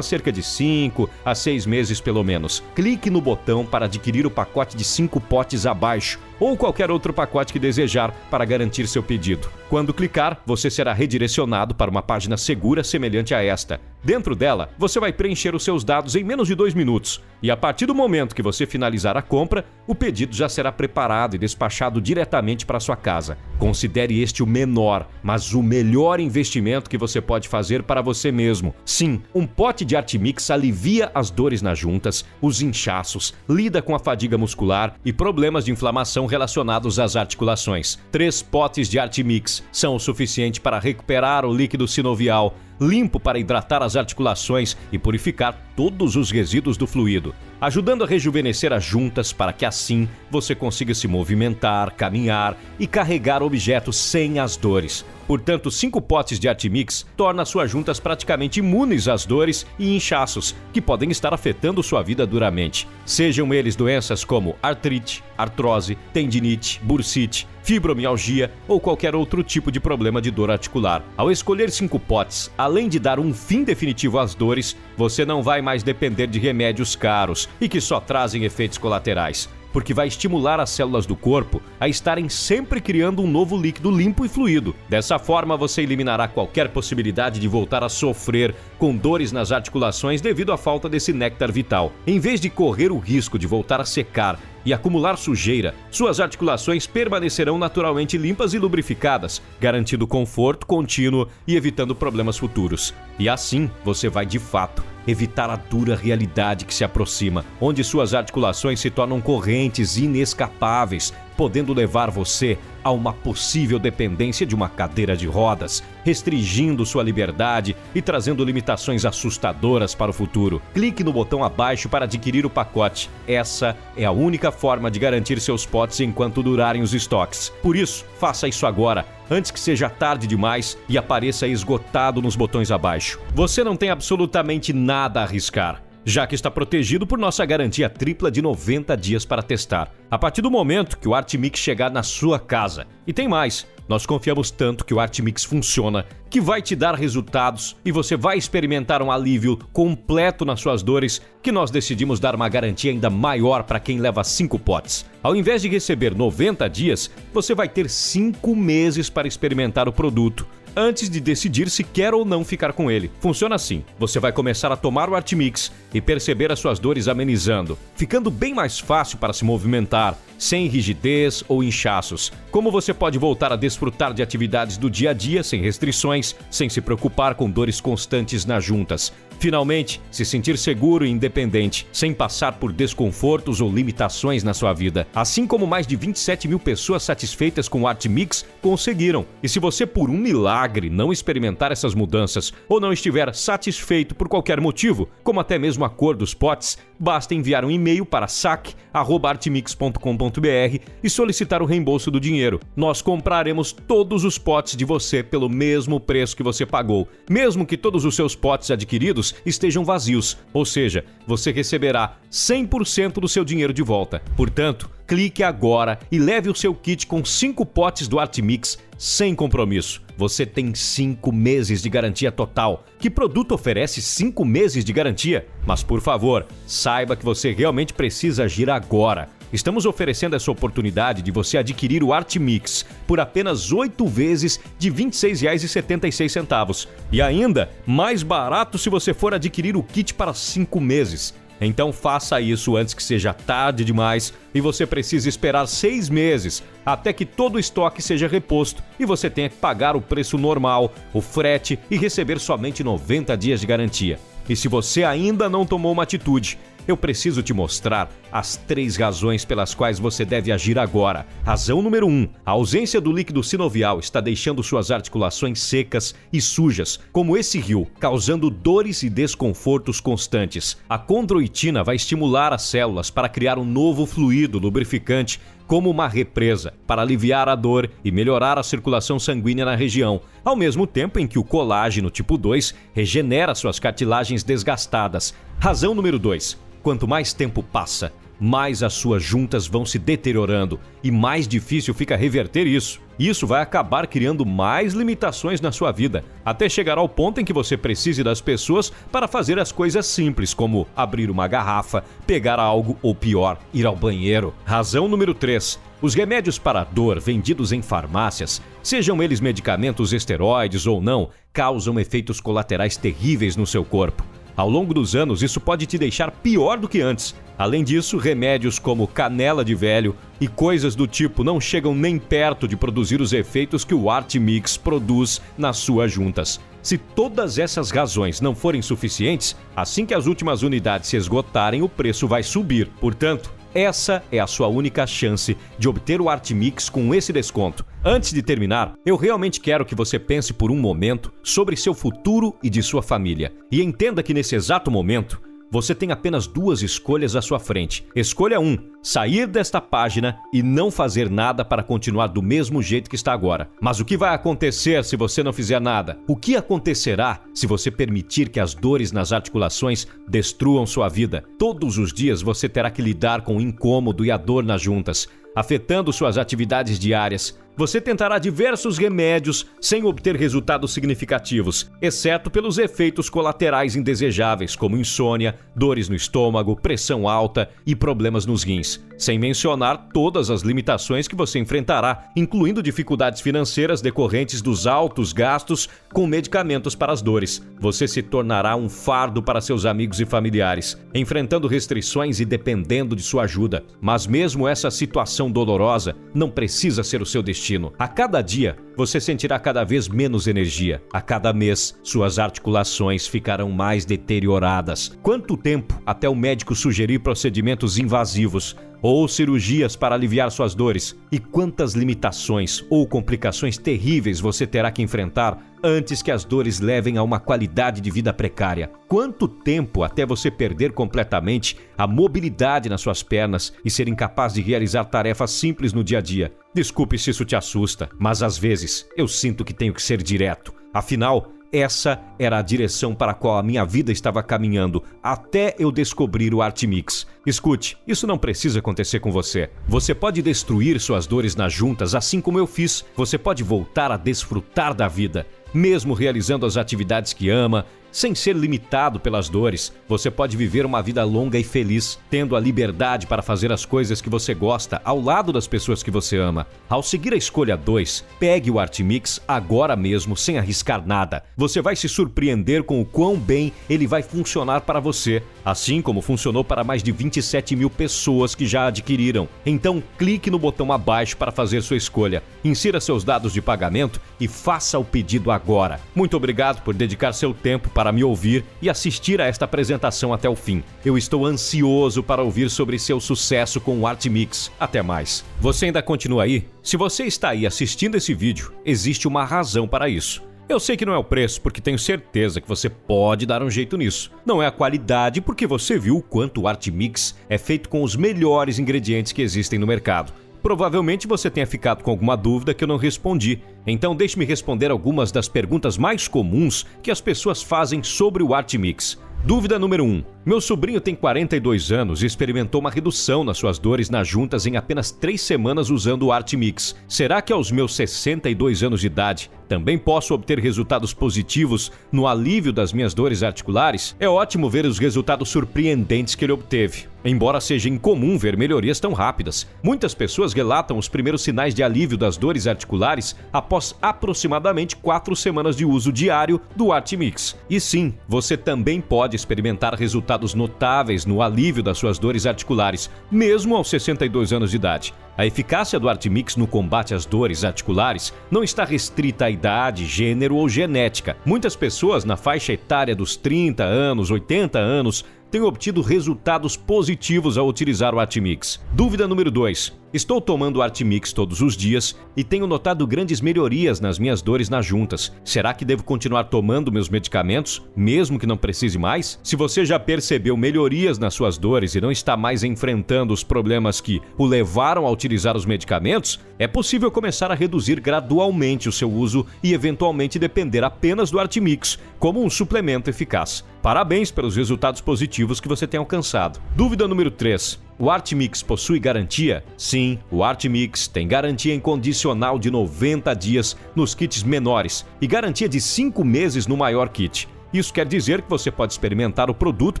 cerca de 5 a 6 meses pelo menos. Clique no botão para adquirir o pacote de 5 potes abaixo ou qualquer outro pacote que desejar para garantir seu pedido. Quando clicar, você será redirecionado para uma página segura semelhante a esta. Dentro dela, você vai preencher os seus dados em menos de 2 minutos. E a partir do momento que você finalizar a compra, o pedido já será preparado e despachado diretamente para sua casa. Considere este o menor, mas o melhor investimento que você pode fazer para você mesmo. Sim, um pote de Artimix alivia as dores nas juntas, os inchaços, lida com a fadiga muscular e problemas de inflamação relacionados às articulações. 3 potes de Artimix são o suficiente para recuperar o líquido sinovial, limpo para hidratar as articulações e purificar todos os resíduos do fluido, ajudando a rejuvenescer as juntas para que assim você consiga se movimentar, caminhar e carregar objetos sem as dores. Portanto, 5 potes de Artimix torna suas juntas praticamente imunes às dores e inchaços que podem estar afetando sua vida duramente. Sejam eles doenças como artrite, artrose, tendinite, bursite, fibromialgia ou qualquer outro tipo de problema de dor articular. Ao escolher 5 potes, além de dar um fim definitivo às dores, você não vai mais depender de remédios caros e que só trazem efeitos colaterais, porque vai estimular as células do corpo a estarem sempre criando um novo líquido limpo e fluido. Dessa forma, você eliminará qualquer possibilidade de voltar a sofrer com dores nas articulações devido à falta desse néctar vital. Em vez de correr o risco de voltar a secar e acumular sujeira, suas articulações permanecerão naturalmente limpas e lubrificadas, garantindo conforto contínuo e evitando problemas futuros. E assim, você vai de fato evitar a dura realidade que se aproxima, onde suas articulações se tornam correntes inescapáveis, podendo levar você a uma possível dependência de uma cadeira de rodas, restringindo sua liberdade e trazendo limitações assustadoras para o futuro. Clique no botão abaixo para adquirir o pacote. Essa é a única forma de garantir seus potes enquanto durarem os estoques. Por isso, faça isso agora, antes que seja tarde demais e apareça esgotado nos botões abaixo. Você não tem absolutamente nada a arriscar, já que está protegido por nossa garantia tripla de 90 dias para testar, a partir do momento que o Artimix chegar na sua casa. E tem mais, nós confiamos tanto que o Artimix funciona, que vai te dar resultados e você vai experimentar um alívio completo nas suas dores, que nós decidimos dar uma garantia ainda maior para quem leva 5 potes. Ao invés de receber 90 dias, você vai ter 5 meses para experimentar o produto, antes de decidir se quer ou não ficar com ele. Funciona assim: você vai começar a tomar o Artimix e perceber as suas dores amenizando, ficando bem mais fácil para se movimentar, sem rigidez ou inchaços. Como você pode voltar a desfrutar de atividades do dia a dia sem restrições, sem se preocupar com dores constantes nas juntas. Finalmente, se sentir seguro e independente, sem passar por desconfortos ou limitações na sua vida. Assim como mais de 27 mil pessoas satisfeitas com o Artimix conseguiram. E se você, por um milagre, não experimentar essas mudanças ou não estiver satisfeito por qualquer motivo, como até mesmo a cor dos potes, basta enviar um e-mail para saque@artimix.com.br e solicitar o reembolso do dinheiro. Nós compraremos todos os potes de você pelo mesmo preço que você pagou, mesmo que todos os seus potes adquiridos estejam vazios, ou seja, você receberá 100% do seu dinheiro de volta. Portanto, clique agora e leve o seu kit com 5 potes do Artimix sem compromisso. Você tem 5 meses de garantia total. Que produto oferece 5 meses de garantia? Mas por favor, saiba que você realmente precisa agir agora. Estamos oferecendo essa oportunidade de você adquirir o Artimix por apenas 8 vezes de R$ 26,76. E ainda mais barato se você for adquirir o kit para 5 meses. Então faça isso antes que seja tarde demais e você precise esperar 6 meses até que todo o estoque seja reposto e você tenha que pagar o preço normal, o frete e receber somente 90 dias de garantia. E se você ainda não tomou uma atitude, eu preciso te mostrar as 3 razões pelas quais você deve agir agora. Razão número 1. A ausência do líquido sinovial está deixando suas articulações secas e sujas, como esse rio, causando dores e desconfortos constantes. A condroitina vai estimular as células para criar um novo fluido lubrificante, como uma represa, para aliviar a dor e melhorar a circulação sanguínea na região, ao mesmo tempo em que o colágeno tipo 2 regenera suas cartilagens desgastadas. Razão número 2. Quanto mais tempo passa, mais as suas juntas vão se deteriorando e mais difícil fica reverter isso. Isso vai acabar criando mais limitações na sua vida, até chegar ao ponto em que você precise das pessoas para fazer as coisas simples, como abrir uma garrafa, pegar algo ou pior, ir ao banheiro. Razão número 3. Os remédios para a dor vendidos em farmácias, sejam eles medicamentos esteroides ou não, causam efeitos colaterais terríveis no seu corpo. Ao longo dos anos, isso pode te deixar pior do que antes. Além disso, remédios como canela de velho e coisas do tipo não chegam nem perto de produzir os efeitos que o Artimix produz nas suas juntas. Se todas essas razões não forem suficientes, assim que as últimas unidades se esgotarem, o preço vai subir. Portanto, essa é a sua única chance de obter o Artimix com esse desconto. Antes de terminar, eu realmente quero que você pense por um momento sobre seu futuro e de sua família. E entenda que nesse exato momento, você tem apenas duas escolhas à sua frente. Escolha 1, sair desta página e não fazer nada para continuar do mesmo jeito que está agora. Mas o que vai acontecer se você não fizer nada? O que acontecerá se você permitir que as dores nas articulações destruam sua vida? Todos os dias você terá que lidar com o incômodo e a dor nas juntas, afetando suas atividades diárias. Você tentará diversos remédios sem obter resultados significativos, exceto pelos efeitos colaterais indesejáveis, como insônia, dores no estômago, pressão alta e problemas nos rins. Sem mencionar todas as limitações que você enfrentará, incluindo dificuldades financeiras decorrentes dos altos gastos com medicamentos para as dores. Você se tornará um fardo para seus amigos e familiares, enfrentando restrições e dependendo de sua ajuda. Mas mesmo essa situação dolorosa não precisa ser o seu destino. A cada dia, você sentirá cada vez menos energia. A cada mês, suas articulações ficarão mais deterioradas. Quanto tempo até o médico sugerir procedimentos invasivos ou cirurgias para aliviar suas dores? E quantas limitações ou complicações terríveis você terá que enfrentar antes que as dores levem a uma qualidade de vida precária? Quanto tempo até você perder completamente a mobilidade nas suas pernas e ser incapaz de realizar tarefas simples no dia a dia? Desculpe se isso te assusta, mas às vezes eu sinto que tenho que ser direto. Afinal, essa era a direção para a qual a minha vida estava caminhando até eu descobrir o Artimix. Escute, isso não precisa acontecer com você. Você pode destruir suas dores nas juntas assim como eu fiz. Você pode voltar a desfrutar da vida, mesmo realizando as atividades que ama, sem ser limitado pelas dores. Você pode viver uma vida longa e feliz, tendo a liberdade para fazer as coisas que você gosta ao lado das pessoas que você ama. Ao seguir a escolha 2, pegue o Artimix agora mesmo, sem arriscar nada. Você vai se surpreender com o quão bem ele vai funcionar para você, assim como funcionou para mais de 27 mil pessoas que já adquiriram. Então, clique no botão abaixo para fazer sua escolha. Insira seus dados de pagamento e faça o pedido agora. Muito obrigado por dedicar seu tempo para me ouvir e assistir a esta apresentação até o fim. Eu estou ansioso para ouvir sobre seu sucesso com o Artimix. Até mais. Você ainda continua aí? Se você está aí assistindo esse vídeo, existe uma razão para isso. Eu sei que não é o preço, porque tenho certeza que você pode dar um jeito nisso. Não é a qualidade, porque você viu o quanto o Artimix é feito com os melhores ingredientes que existem no mercado. Provavelmente você tenha ficado com alguma dúvida que eu não respondi. Então deixe-me responder algumas das perguntas mais comuns que as pessoas fazem sobre o Artimix. Dúvida número 1. Meu sobrinho tem 42 anos e experimentou uma redução nas suas dores nas juntas em apenas 3 semanas usando o Artimix. Será que aos meus 62 anos de idade também posso obter resultados positivos no alívio das minhas dores articulares? É ótimo ver os resultados surpreendentes que ele obteve, embora seja incomum ver melhorias tão rápidas. Muitas pessoas relatam os primeiros sinais de alívio das dores articulares após aproximadamente 4 semanas de uso diário do Artimix. E sim, você também pode experimentar resultados notáveis no alívio das suas dores articulares, mesmo aos 62 anos de idade. A eficácia do Artimix no combate às dores articulares não está restrita à idade, gênero ou genética. Muitas pessoas na faixa etária dos 30 anos, 80 anos, têm obtido resultados positivos ao utilizar o Artimix. Dúvida número 2. Estou tomando o Artimix todos os dias e tenho notado grandes melhorias nas minhas dores nas juntas. Será que devo continuar tomando meus medicamentos, mesmo que não precise mais? Se você já percebeu melhorias nas suas dores e não está mais enfrentando os problemas que o levaram a utilizar os medicamentos, é possível começar a reduzir gradualmente o seu uso e eventualmente depender apenas do Artimix como um suplemento eficaz. Parabéns pelos resultados positivos que você tem alcançado. Dúvida número 3. O Artimix possui garantia? Sim, o Artimix tem garantia incondicional de 90 dias nos kits menores e garantia de 5 meses no maior kit. Isso quer dizer que você pode experimentar o produto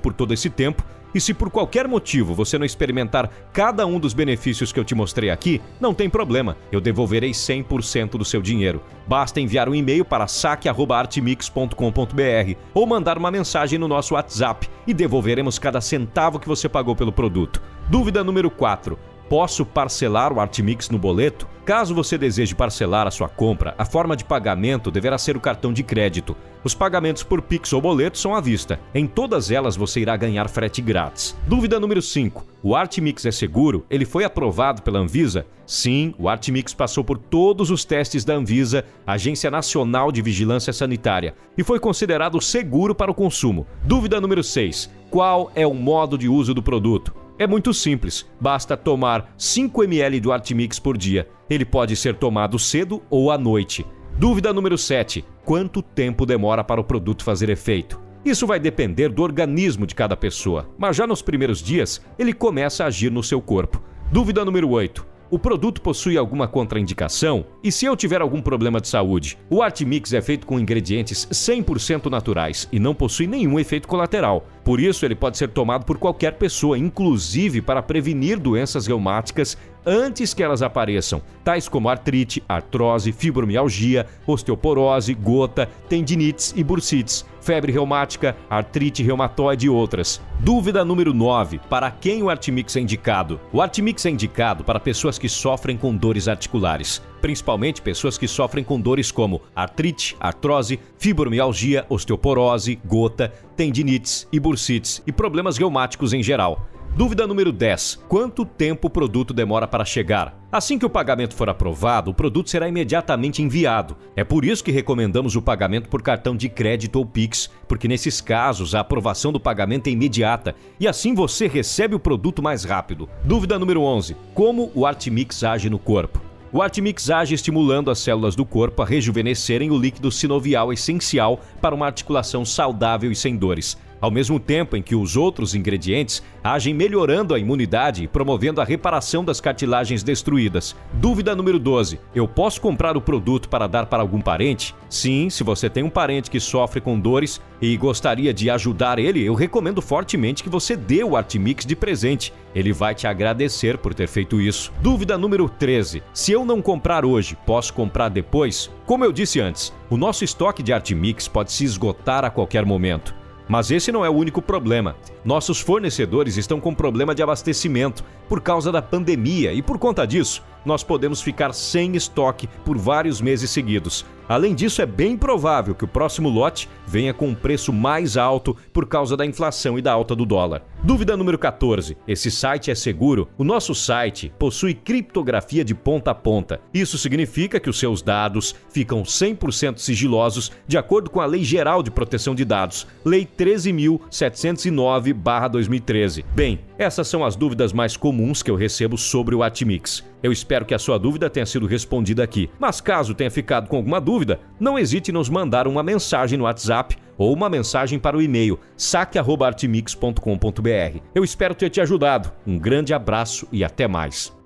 por todo esse tempo e se por qualquer motivo você não experimentar cada um dos benefícios que eu te mostrei aqui, não tem problema, eu devolverei 100% do seu dinheiro. Basta enviar um e-mail para saque@artmix.com.br ou mandar uma mensagem no nosso WhatsApp e devolveremos cada centavo que você pagou pelo produto. Dúvida número 4. Posso parcelar o Artmix no boleto? Caso você deseje parcelar a sua compra, a forma de pagamento deverá ser o cartão de crédito. Os pagamentos por Pix ou boleto são à vista. Em todas elas você irá ganhar frete grátis. Dúvida número 5. O Artmix é seguro? Ele foi aprovado pela Anvisa? Sim, o Artmix passou por todos os testes da Anvisa, Agência Nacional de Vigilância Sanitária, e foi considerado seguro para o consumo. Dúvida número 6. Qual é o modo de uso do produto? É muito simples, basta tomar 5 ml do Artmix por dia. Ele pode ser tomado cedo ou à noite. Dúvida número 7. Quanto tempo demora para o produto fazer efeito? Isso vai depender do organismo de cada pessoa, mas já nos primeiros dias ele começa a agir no seu corpo. Dúvida número 8. O produto possui alguma contraindicação? E se eu tiver algum problema de saúde? O Artmix é feito com ingredientes 100% naturais e não possui nenhum efeito colateral. Por isso, ele pode ser tomado por qualquer pessoa, inclusive para prevenir doenças reumáticas antes que elas apareçam, tais como artrite, artrose, fibromialgia, osteoporose, gota, tendinites e bursites, febre reumática, artrite reumatoide e outras. Dúvida número 9. Para quem o Artmix é indicado? O Artmix é indicado para pessoas que sofrem com dores articulares, principalmente pessoas que sofrem com dores como artrite, artrose, fibromialgia, osteoporose, gota, tendinites e bursites e problemas reumáticos em geral. Dúvida número 10. Quanto tempo o produto demora para chegar? Assim que o pagamento for aprovado, o produto será imediatamente enviado. É por isso que recomendamos o pagamento por cartão de crédito ou Pix, porque nesses casos a aprovação do pagamento é imediata e assim você recebe o produto mais rápido. Dúvida número 11. Como o Artmix age no corpo? O Artmix age estimulando as células do corpo a rejuvenescerem o líquido sinovial essencial para uma articulação saudável e sem dores, ao mesmo tempo em que os outros ingredientes agem melhorando a imunidade e promovendo a reparação das cartilagens destruídas. Dúvida número 12. Eu posso comprar o produto para dar para algum parente? Sim, se você tem um parente que sofre com dores e gostaria de ajudar ele, eu recomendo fortemente que você dê o Artmix de presente. Ele vai te agradecer por ter feito isso. Dúvida número 13. Se eu não comprar hoje, posso comprar depois? Como eu disse antes, o nosso estoque de Artmix pode se esgotar a qualquer momento. Mas esse não é o único problema. Nossos fornecedores estão com problema de abastecimento por causa da pandemia e por conta disso, nós podemos ficar sem estoque por vários meses seguidos. Além disso, é bem provável que o próximo lote venha com um preço mais alto por causa da inflação e da alta do dólar. Dúvida número 14. Esse site é seguro? O nosso site possui criptografia de ponta a ponta. Isso significa que os seus dados ficam 100% sigilosos de acordo com a Lei Geral de Proteção de Dados, Lei 13.709/2013. Bem, essas são as dúvidas mais comuns que eu recebo sobre o Artmix. Eu espero que a sua dúvida tenha sido respondida aqui. Mas caso tenha ficado com alguma dúvida, não hesite em nos mandar uma mensagem no WhatsApp ou uma mensagem para o e-mail saque@artmix.com.br. Eu espero ter te ajudado. Um grande abraço e até mais.